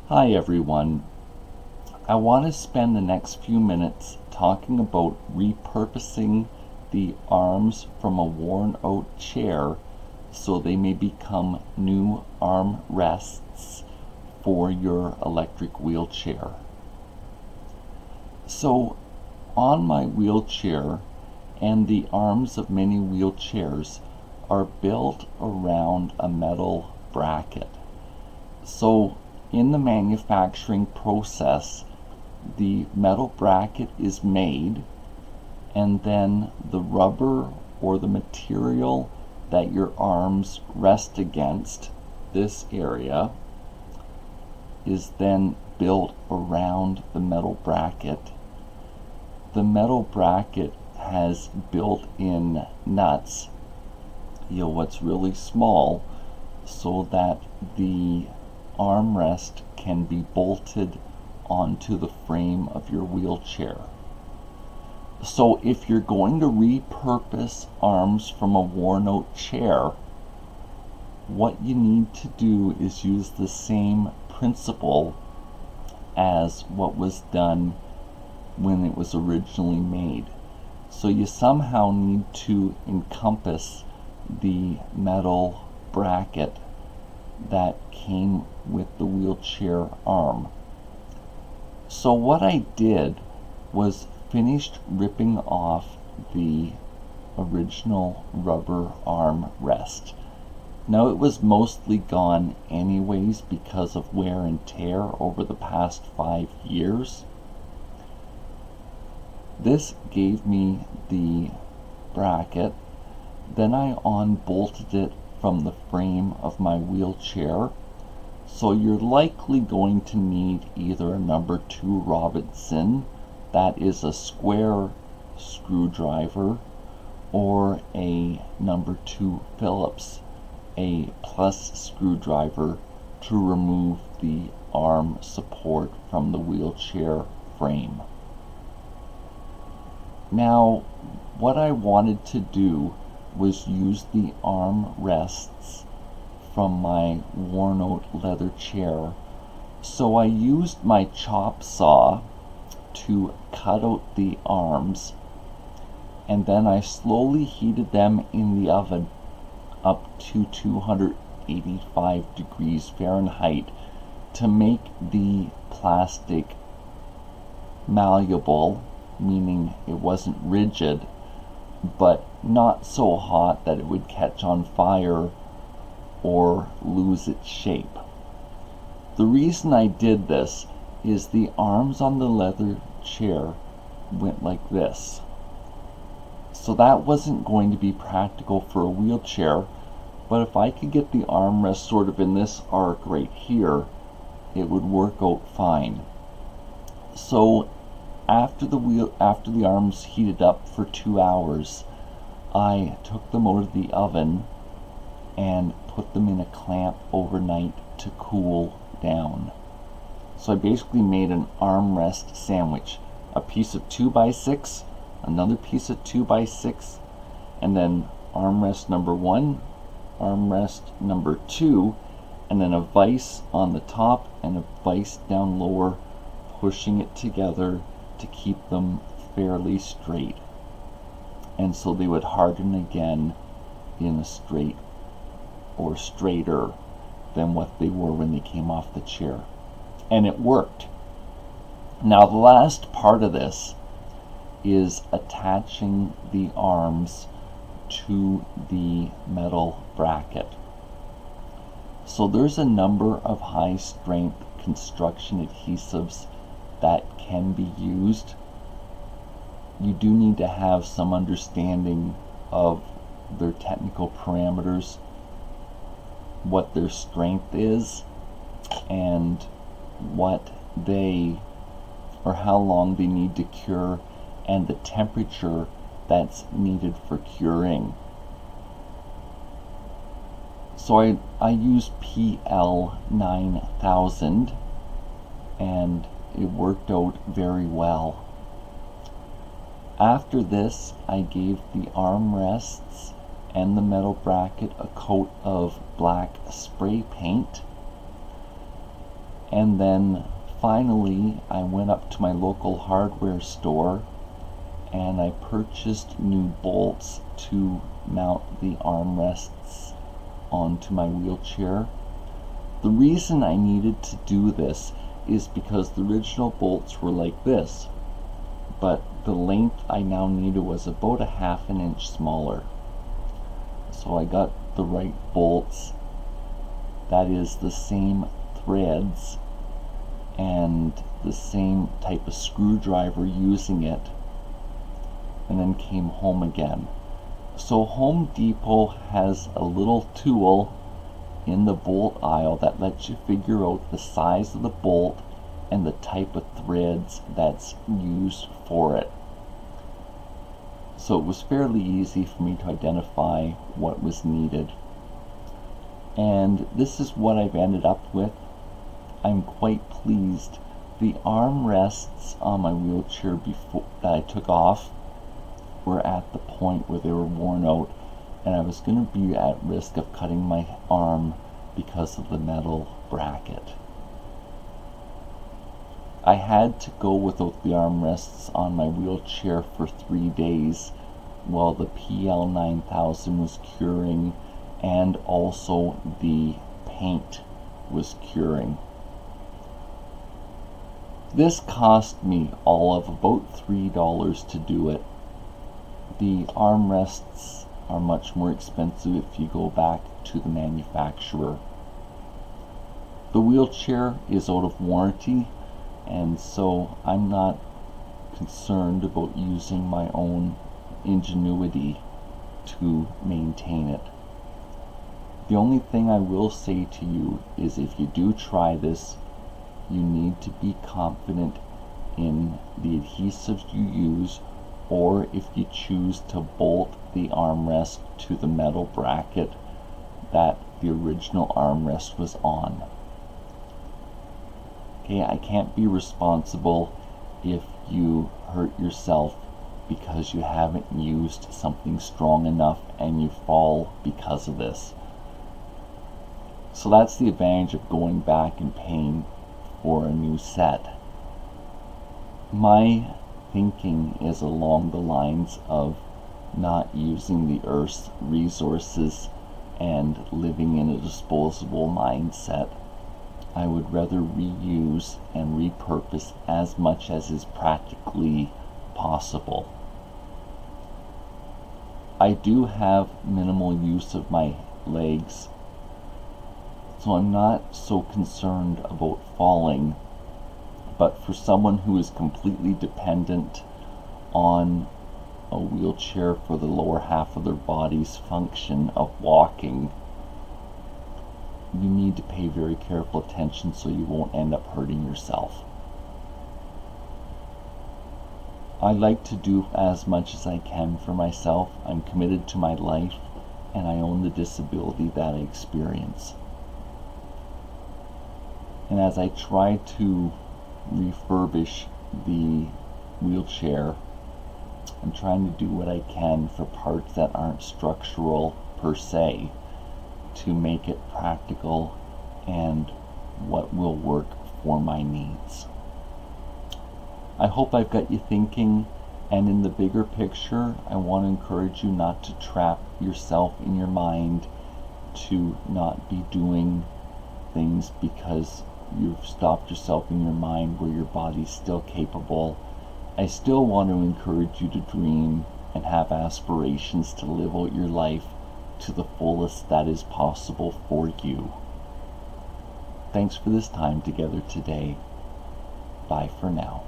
Hi everyone. I want to spend the next few minutes talking about repurposing the arms from a worn out chair so they may become new arm rests for your electric wheelchair. So on my wheelchair and the arms of many wheelchairs are built around a metal bracket. So in the manufacturing process, the metal bracket is made, and then the rubber or the material that your arms rest against, this area, is then built around the metal bracket. The metal bracket has built-in nuts, what's really small, so that the armrest can be bolted onto the frame of your wheelchair. So if you're going to repurpose arms from a worn out chair, what you need to do is use the same principle as what was done when it was originally made. So you somehow need to encompass the metal bracket that came with the wheelchair arm. So what I did was finished ripping off the original rubber arm rest. Now it was mostly gone anyways because of wear and tear over the past 5 years. This gave me the bracket. Then I unbolted it from the frame of my wheelchair. So you're likely going to need either a number 2 Robinson, that is a square screwdriver, or a number 2 Phillips, a plus screwdriver, to remove the arm support from the wheelchair frame. Now, what I wanted to do was use the arm rests from my worn out leather chair. So I used my chop saw to cut out the arms, and then I slowly heated them in the oven up to 285 degrees Fahrenheit to make the plastic malleable, meaning it wasn't rigid, but not so hot that it would catch on fire or lose its shape. The reason I did this is the arms on the leather chair went like this. So that wasn't going to be practical for a wheelchair, but if I could get the armrest sort of in this arc right here, it would work out fine. So after the arms heated up for 2 hours, I took them out of the oven and put them in a clamp overnight to cool down. So I basically made an armrest sandwich. A piece of 2x6, another piece of 2x6, and then armrest number 1, armrest number 2, and then a vise on the top and a vise down lower, pushing it together to keep them fairly straight. And so they would harden again in a straight or straighter than what they were when they came off the chair. And it worked. Now the last part of this is attaching the arms to the metal bracket. So there's a number of high strength construction adhesives that can be used. You do need to have some understanding of their technical parameters, what their strength is, and what they, or how long they need to cure, and the temperature that's needed for curing. So I use PL 9000, and it worked out very well. After this, I gave the armrests and the metal bracket a coat of black spray paint, And then finally I went up to my local hardware store and I purchased new bolts to mount the armrests onto my wheelchair. The reason I needed to do this is because the original bolts were like this, but the length I now needed was about a half an inch smaller. So I got the right bolts, that is the same threads and the same type of screwdriver using it, and then came home again. So Home Depot has a little tool in the bolt aisle that lets you figure out the size of the bolt and the type of threads that's used for it. So it was fairly easy for me to identify what was needed. And this is what I've ended up with. I'm quite pleased. The armrests on my wheelchair before that I took off were at the point where they were worn out, and I was going to be at risk of cutting my arm because of the metal bracket. I had to go without the armrests on my wheelchair for 3 days while the PL9000 was curing and also the paint was curing. This cost me all of about $3 to do it. The armrests are much more expensive if you go back to the manufacturer. The wheelchair is out of warranty, and so I'm not concerned about using my own ingenuity to maintain it. The only thing I will say to you is if you do try this, you need to be confident in the adhesives you use, or if you choose to bolt the armrest to the metal bracket that the original armrest was on. Okay, I can't be responsible if you hurt yourself because you haven't used something strong enough and you fall because of this. So that's the advantage of going back and paying for a new set. My thinking is along the lines of not using the Earth's resources and living in a disposable mindset. I would rather reuse and repurpose as much as is practically possible. I do have minimal use of my legs, so I'm not so concerned about falling, but for someone who is completely dependent on a wheelchair for the lower half of their body's function of walking, you need to pay very careful attention so you won't end up hurting yourself. I like to do as much as I can for myself. I'm committed to my life, and I own the disability that I experience. And as I try to refurbish the wheelchair, I'm trying to do what I can for parts that aren't structural per se to make it practical and what will work for my needs. I hope I've got you thinking, and in the bigger picture, I want to encourage you not to trap yourself in your mind to not be doing things because you've stopped yourself in your mind where your body's still capable. I still want to encourage you to dream and have aspirations to live out your life to the fullest that is possible for you. Thanks for this time together today. Bye for now.